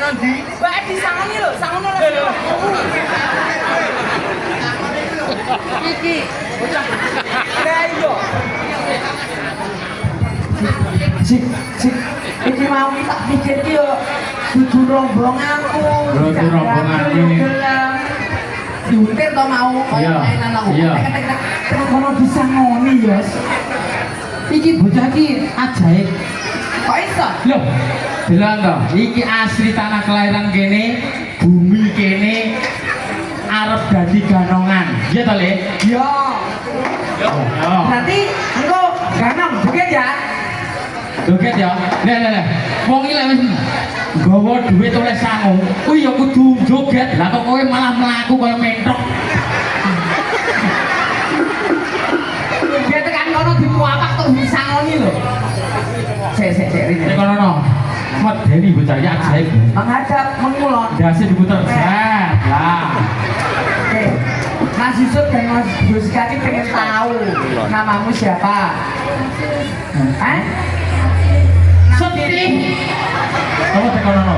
Mbak di sangoni lho, sangono lho. Iki. Lah iya. Sik, iki mau tak pikir ki yo dudu rombonganku. Dudu rombonganku. Diuntir to mau kaya mainan aku. Tek kono disangoni ya. Iki bocah iki ajaib. Kok iso? Loh, bilang toh, iki asli tanah kelahiran kene, bumi kene, arep dadi ganongan. Iya toh, Le? Iya. Berarti engko ganong joget ya? Joget ya? Lah. Wong iki lek wis nggawa dhuwit oleh sangu, kuwi ya kudu joget. Lah kok kowe malah mlaku kaya mentok. Dia tekan kono dipuapak tuh disangoni lho. Sik rene. Kono no. Medeni bocah ya ajaib. Menghadap mengulon. Dasi diputer. Lah. Oke. Mas Yusuf dan Mas Yuska ini pengen tahu namamu siapa? Setik. Kamu tekan no.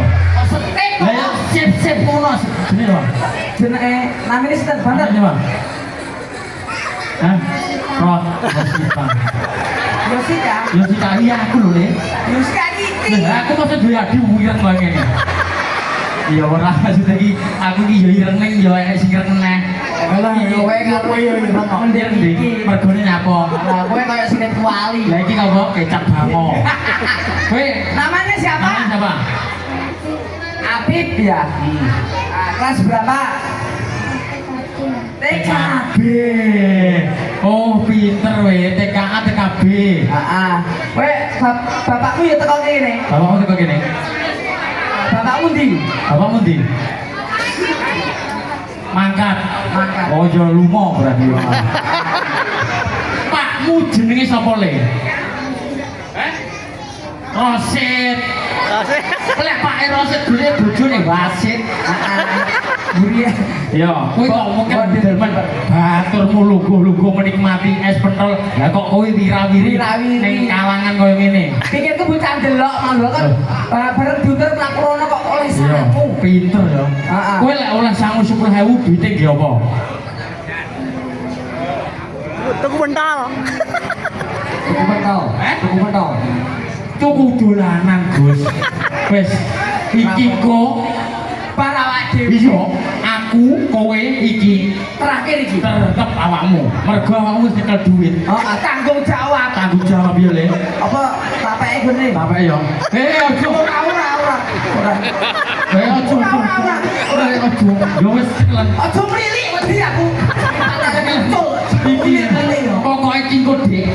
Setik. Lah ya sip ngono. Jenenge apa? Jenenge namanya Setik banget. Apa? Hah? Rosita. Yosita iya aku lho, Le. Yuska iki. Lah aku mesti duwe adi wireng wae ngene. Iya ora maksud iki aku iki ya ireng ning ya enek sing ireng meneh. Alah kowe karo yo ireng kok Ndi mergone nyapa? Lah kowe kaya sinet wali. Lah iki kok kecap bango. Kowe namanya siapa? Namanya siapa? Apip ya. Kelas berapa? TKB. Oh, pinter we, TKA TKB. Heeh. Kowe bapakmu ya teko kene. Bapakmu teko kene. Bapakmu ndi? Bapakmu ndi? Mangkat. Oh, ya lumo berarti. Pakmu jenenge sapa, Le? Rosid. Lek Pak Rosid dhewe bojone Wasit. Burian. Ya, kowe kok mungkin delman baturmu lugu-lugu menikmati es pentol. Lah kok kowe wira-wiri ning kalangan koyo ngene. Pikirku bocah delok manggo kan bareng diuter mlaku rono kok oleh sangu. Pinter ya. Kowe lek oleh sangu 10.000 duite nggih apa? Tuku pentol. Tuku pentol. Tuku dolanan, Gus. Wis iki kok para awak dhewe. iya, aku kowe iki Terakhir iki. tetep awakmu. Mergo awakmu wis nyekel duit. Heeh, tanggung jawab. Tanggung jawab ya, Le. Apa bapake gene? Bapak ya. Aja. Ora. Aja. Ya wis cekelan. Aja mrilik wedi aku. Iki pokoke iki engko Dik.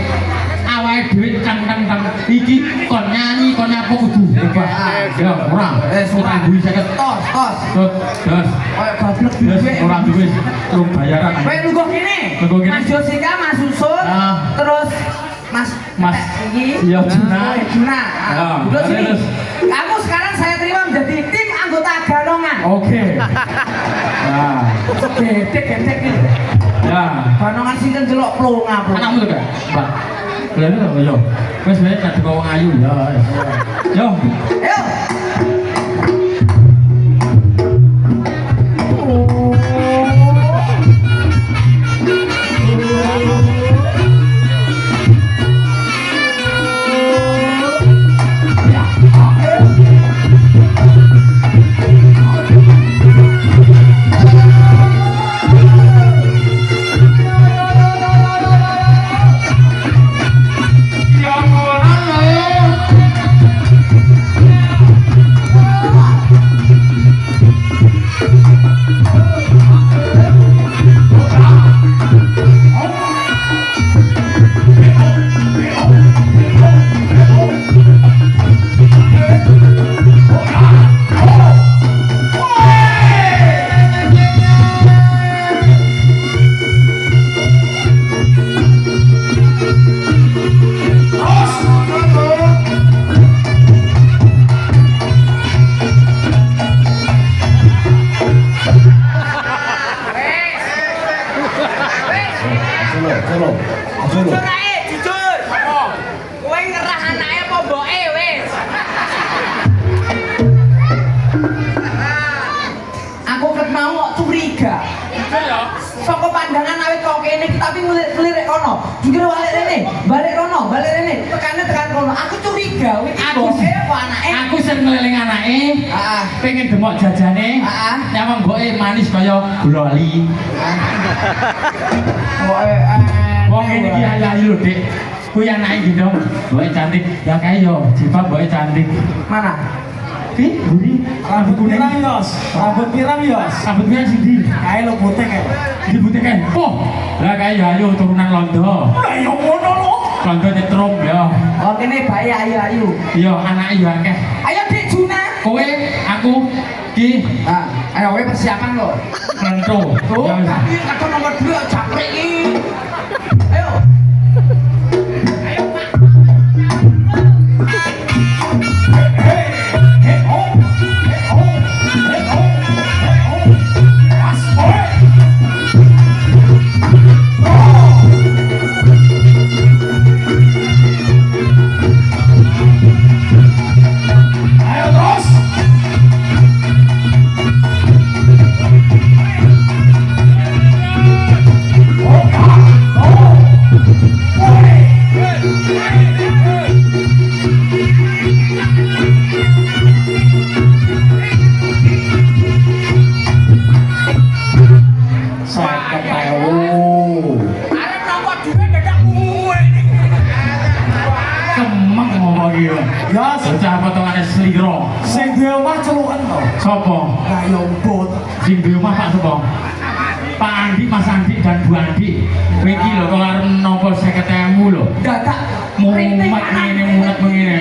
Awake dhewe tang iki kon nyanyi kon apa kudu hebat. Ya ora. Ora duwe 50 Tos. Das. Kayak goblok Das duwe. ora duwe turun bayaran. Kowe lungguh kene. Lungguh kene. Mas Josika, Mas Usun, terus Mas iki. Iya Juna. Juna. Ya, Duduk sini. terus. Kamu sekarang saya terima menjadi tim anggota Ganongan. Oke. Nah, Gedek iki. ya. Ganongan sinten jelok plonga. Anakmu juga, Mbak. Lah lho yo. Wis wae tak wong ayu ya. Yo. Ayo. Jujur ae, jujur. Kowe ngerah anake apa mboke wis? mau kok curiga. Saka pandangan awet kok kene tapi ngelirik kono. Jujur balik rene. Tekane tekan kono. Aku curiga wis bose apa anake. Aku sering ngeliling anake. Heeh. Pengen demok jajane. Heeh. Nyawang mboke manis kaya gula ali. Wong ini iki ayu lho, Dik. Kuwi anake iki dong. Mboke cantik. Ya kae yo, jipab mboke cantik. Mana? Ki, buri Rambut pirang yos? Rambut pirang yos? rambut pirang sindi. Kae lo putih kae. Di putih kae. Oh, lah kae ya ayu turunan Londo. Lah yo ngono lho. Londo nyetrum ya. Oh kene bae ayu-ayu. Iya, anake yo akeh. Ayo Dik Juna. Kowe, aku, Ki, Ah, ayo kowe persiapan lho. Lento. Tuh, Ya wis. tapi kadang nomor 2 japrik iki. Ayo. Ayo terus. Saya ketahu. Arep nomor 2 dadak kuwe. Kemeng ngomong iki. Yos, Bocah potongane sliro. sing duwe omah celuken to. Sopo? Lah yo mbut. Sing di rumah Pak Sopo? Pak Andi, Mas Andi dan Bu Andi. Kowe iki lho kok arep nampa 50.000 lho. Dadak Mumet ngene, mumet ngene.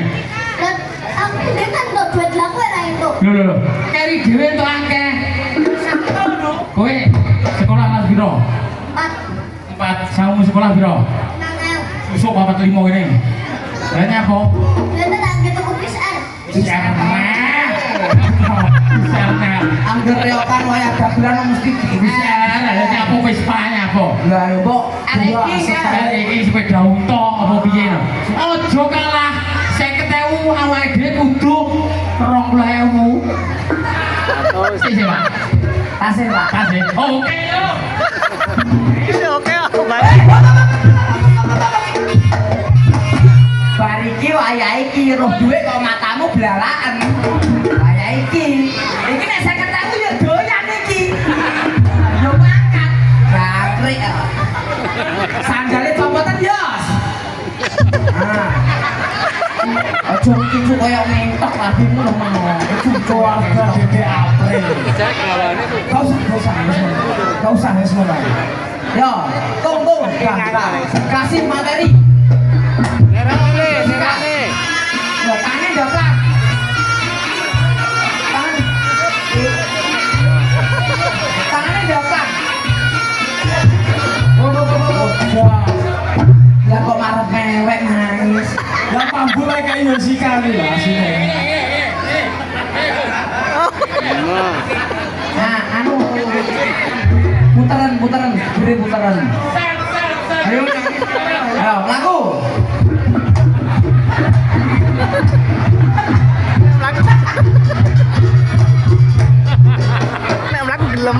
Dan aku ini kan untuk duit laku ya itu. Lho. Keri dhewe entuk akeh. Kowe sekolah kelas piro? 4 4. Samu sekolah piro? nangel. Susuk 45 kene. Lah nyapa? Dan tak gitu kupisan. Bisa mah. Bisa mah. angger reokan wae ada bulan mesti Bisa lah nyapa wis apa? Lah yo mbok Arek iki sepeda unta apa piye no? Aja kalah 50.000 awake dhewe kudu 20.000. Sik Pak. tasih Pak. Kasih. Oke yo. Oke, aku baik. Bariki wayahe iki roh dhuwit kok matamu blalaken. Wayahe iki. Iki nek 50.000 yo doyan iki. Yo mangkat. Gakrik kok. Sandale copotan yos. Ah. Aja iki kaya mentok labimu lho mau. Itu keluarga Dede April. Kau usah semua. Yo, tunggu. Kasih materi. Yo, tangan dapat. Tangannya dapat. Ya kok marah mewek nangis. Lah pambul kayak Yoshika nih lah asine. Nah, anu puteran, beri puteran. Ayo, laku. Nek mlaku gelem.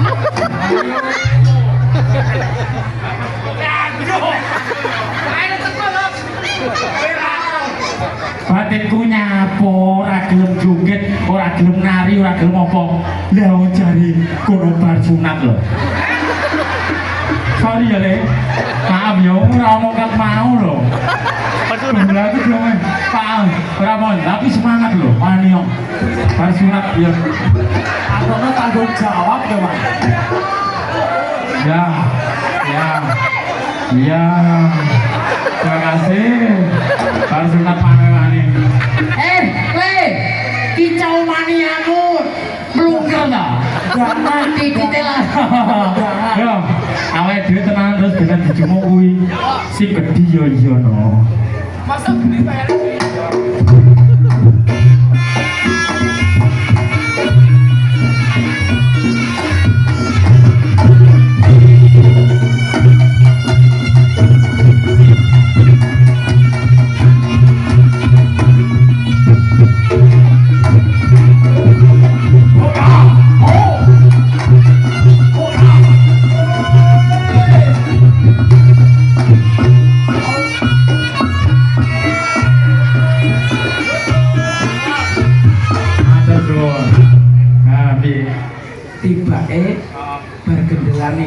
Batinku nyapo, ora gelem joget, ora gelem nari, ora gelem apa. Lah jare kono bar sunat lho. Sorry ya, Le. Maaf ya, ora omong mau lho. Bener aku dong, Pak. Ora mau, tapi semangat lho, wani yo. Bar sunat ya. Aku tanggung jawab ya, Pak. Ya. Terima kasih. Bar sunat mane-mane. Le, kicau maniamu melungker ta? Jangan Titik lah. Yo, awake dhewe tenan terus dengan dijumuk kuwi. Sing gedhi yo iya no. Masa gede bayar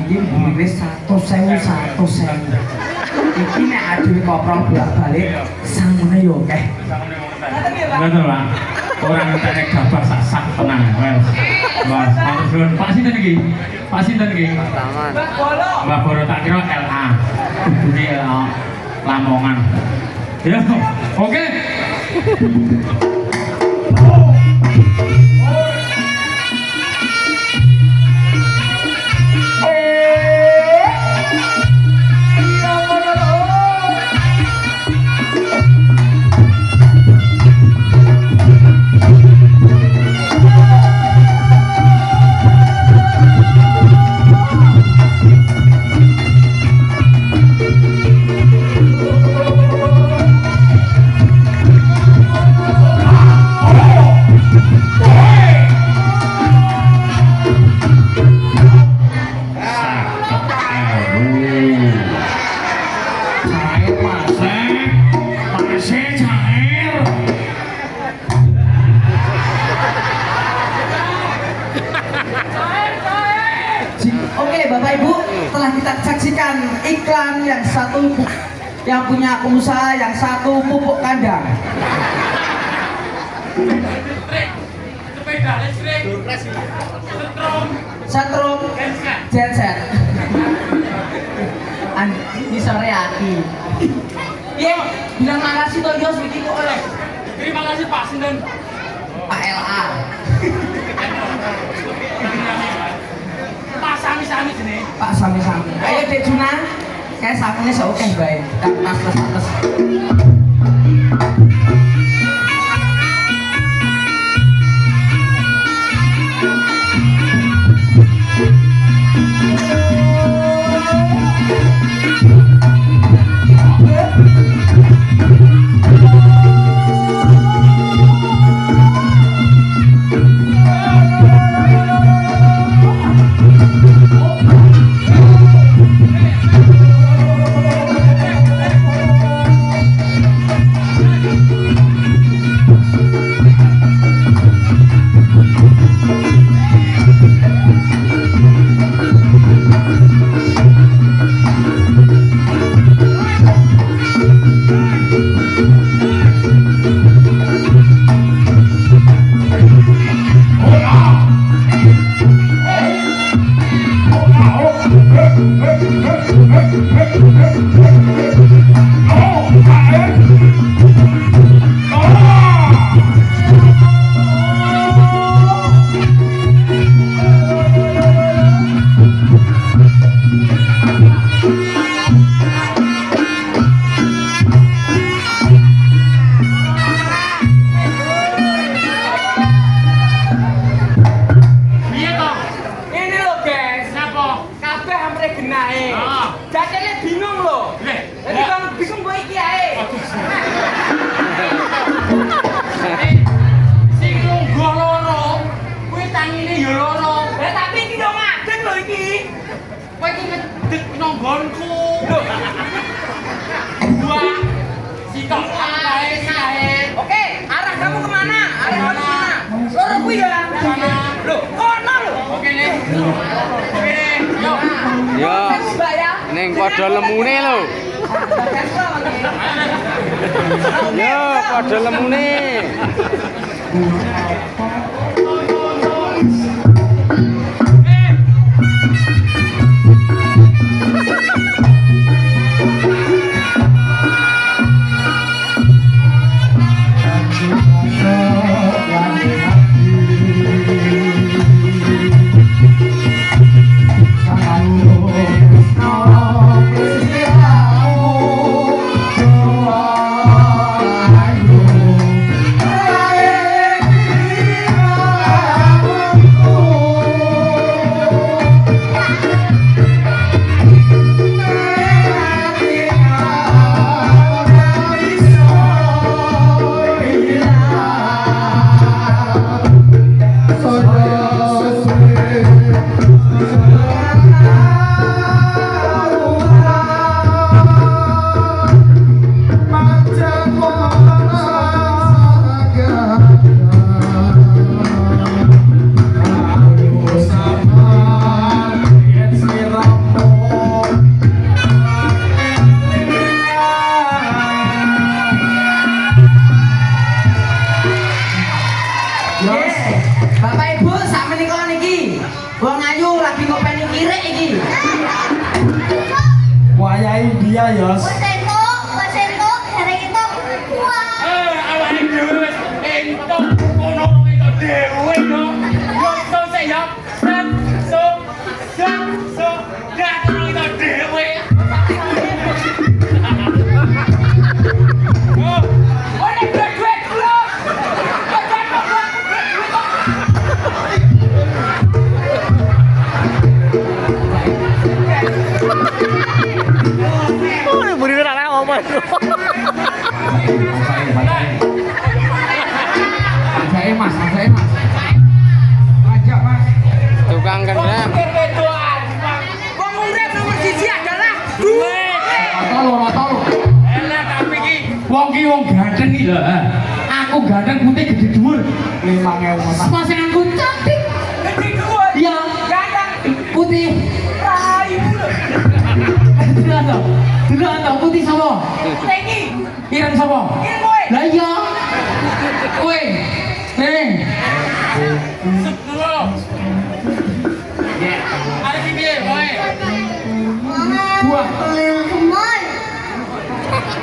iki mburi 100.000. Iki nek adewe koprol bolak-balik sangune yo akeh. Betul Pak. Orang entek gabah sak tenang. Mas, matur Pak sinten iki? Pak sinten iki? Mbak Bolo tak kira LA. Ini Lamongan. Ya, oke. Oke Bapak Ibu, telah kita saksikan iklan yang satu yang punya pengusaha, yang satu pupuk kandang. Sepeda listrik. Setrum genset. Ini sore hati. Iya, bilang makasih toh Yos begitu oleh. Terima kasih Pak Sinten. Pak LA. Pak Sami-sami sini. Pak sami-sami. Ayo Dek Juna, kayak sakunya seoke baik. Tas. Oke, arah kamu kemana? Arah kamu kemana? Loro kuwi ya. Loh, kono lho. Oke, nih. Oke, yuk. Ya. Ning padha lemune lho. Ya, padha lemune. Oh ta Yos? Wes entuk, dereng entuk. Wah. Awake dhewe wis entuk ngono entuk dhewe yo. Yo sik yo. So, gak ono entuk dhewe. Oh, oleh duit dulu. Buri ora ngomong. Ajake Mas. Ajak Mas. Tukang gendam. Wong urip nomor 1 adalah duit. Rata-rata. Enak tapi iki. Wong ki wong ganteng iki lho. Aku ganteng putih gede dhuwur. 5.000. Pasanganku cantik. Gede dhuwur. Iya, Ganteng. putih. Rayu. Delok to putih sapa? Tengi. Ireng sapa? Ireng kowe. Lah iya. Kowe. Neng. Sepuluh. Ada di piye, kowe? Buah. Kemon.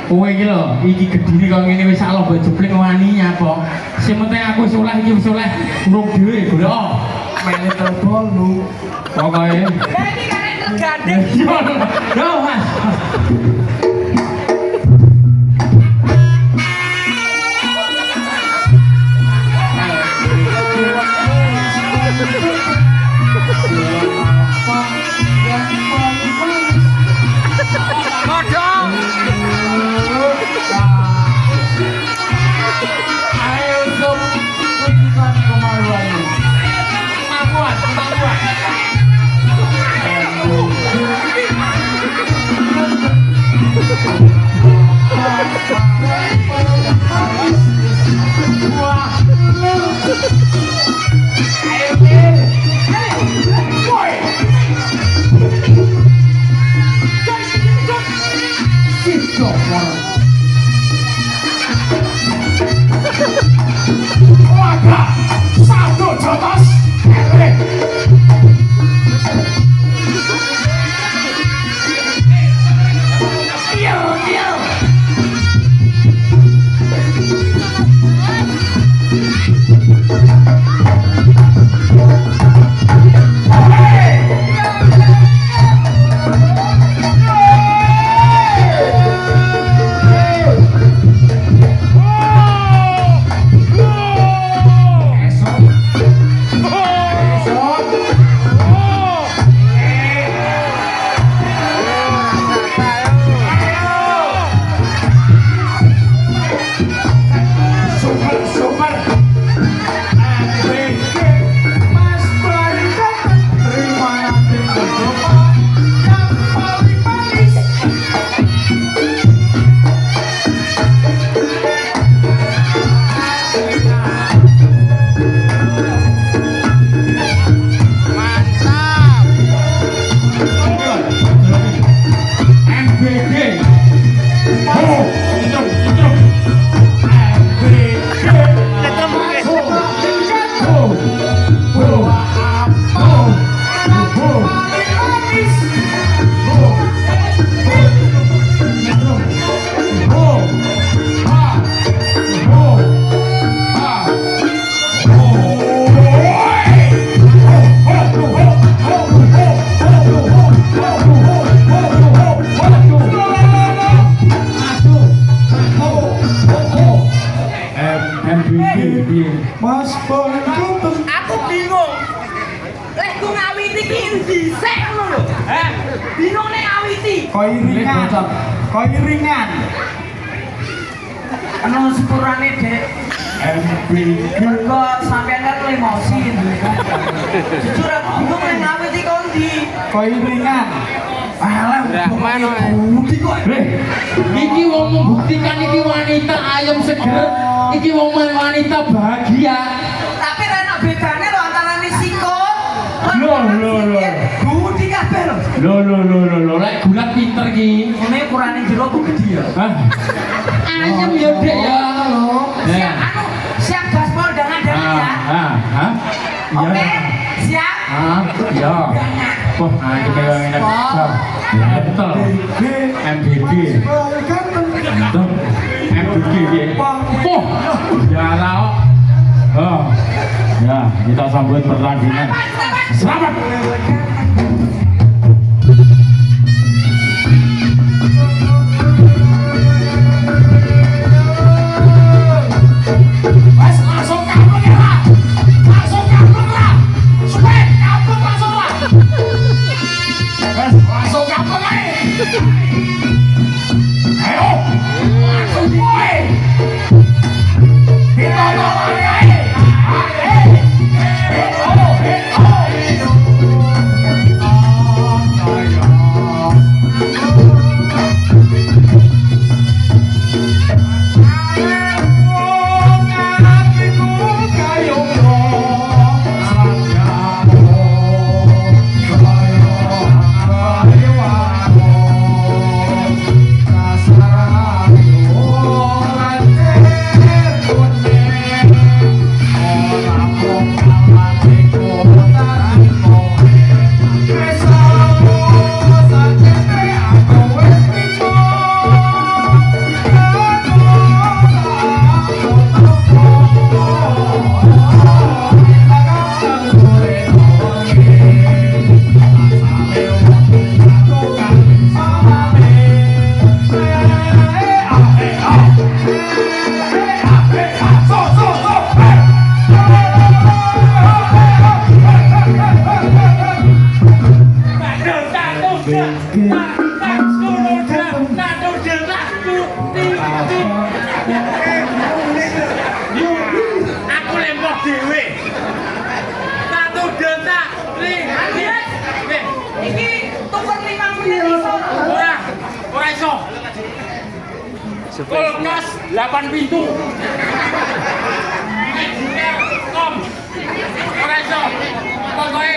Kowe iki lho, iki gedine kok ngene wis sak lomba jeplik wani nyapa. Sing penting aku wis oleh iki wis oleh urung dhewe golek. Mene telepon lu. Pokoke. Lah iki kan tergandeng. Yo Mas. Kodong. Ayo sob, tunjukkan kemaluanmu. Kemampuan. Satu jotos. Mas Bangku. Aku bingung. Lek ku ngawiti ki dhisik ngono lho. Heh, bingung nek ngawiti. Koi ringan. Ana sepurane, Dek. Mergo sampean kan emosi. Jujur aku bingung nek ngawiti kok ndi. Koi ringan. Alah, Rahman, budi kok. Iki wong membuktikan iki wanita ayam seger. Iki wong wanita bahagia. Tapi ana bedane lho antara sikut. Loh. Budi kabeh lho. Loh. Lek gulat pinter ki. Ngene ukurane jero kok gede ya. Hah? Ayam ya, Dek ya. Siap siap gaspol dengan ya. Hah? Oke, siap. Ya. Jangan. Wah, kita yang enak. Betul. MBG. Betul. MBG ya. Oh, ya lah. Oh, ya kita sambut pertandingan. Selamat. Kulkas 8 pintu. Kom. Ora iso. Pokoke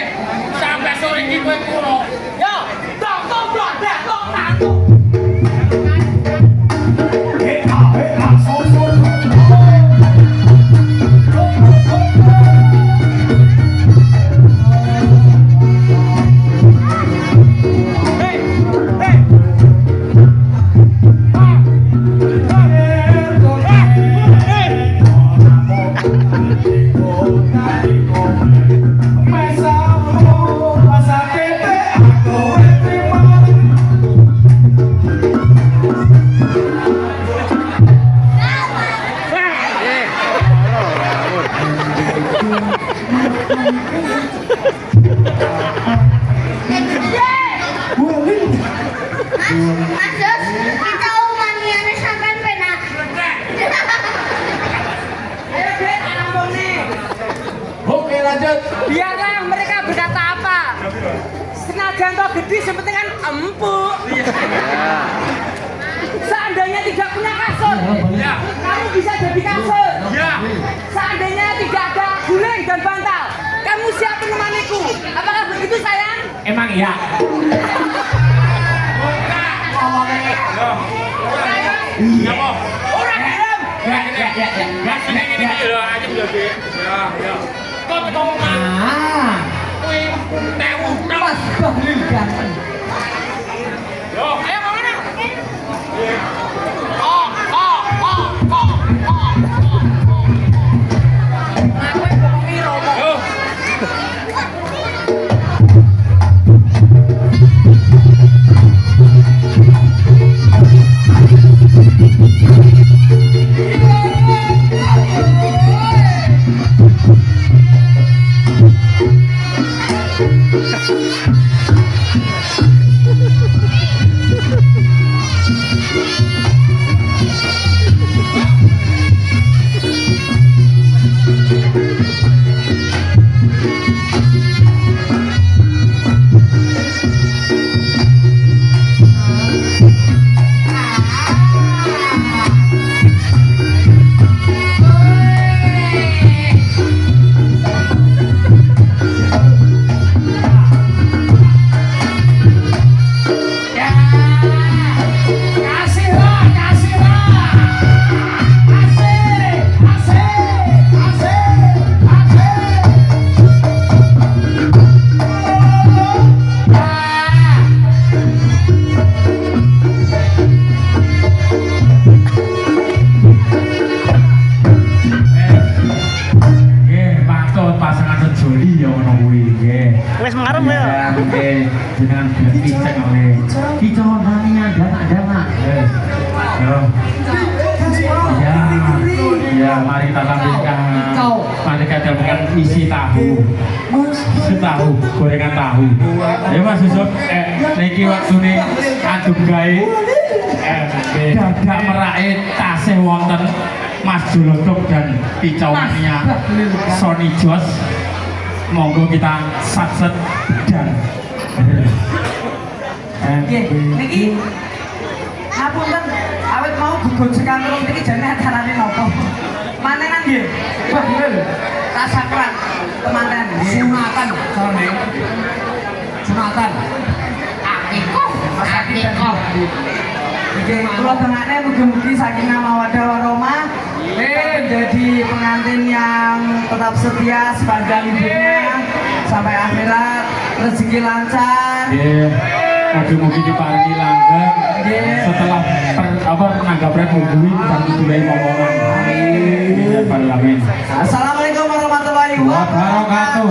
sampai sore iki kowe kulo. Yo, tok blok tok nang. Biarlah mereka berkata apa. Senajan toh gede, sepenting kan empuk. Seandainya tidak punya kasur, kamu bisa jadi kasur. Seandainya tidak ada guling dan bantal, kamu siap menemaniku. Apakah begitu sayang? Emang iya. Iya, Pak. Orang helm. Gas ini lho, aja blok. Ya. Kok ngomong kuwi tewu Mas Bahlil ganteng. yo Ayo kemana? Aku ngomong piro kok. yo Thank you. dengan dicek oleh kicau nanya dana. Ya, mari kita tampilkan. Mari kita tampilkan isi tahu. Gorengan tahu. Ya Mas Yusuf, niki waktune aduk gawe dadak merake tasih wonten Mas Jolotok dan kicau mania Sony Jos. Monggo kita satset dan niki ngapunten awet mau gegojekan terus niki jane acarane napa manenan nggih wah nggih tasakran temanten sunatan sone sunatan akikoh nggih kula dongakne mugi-mugi saking mawaddah warahmah menjadi pengantin yang tetap setia sepanjang hidupnya sampai akhirat, rezeki lancar. Mugi-mugi diparingi langgeng setelah nanggap rek mungguhi dan mulai ngomongan. Amin. Assalamualaikum warahmatullahi wabarakatuh.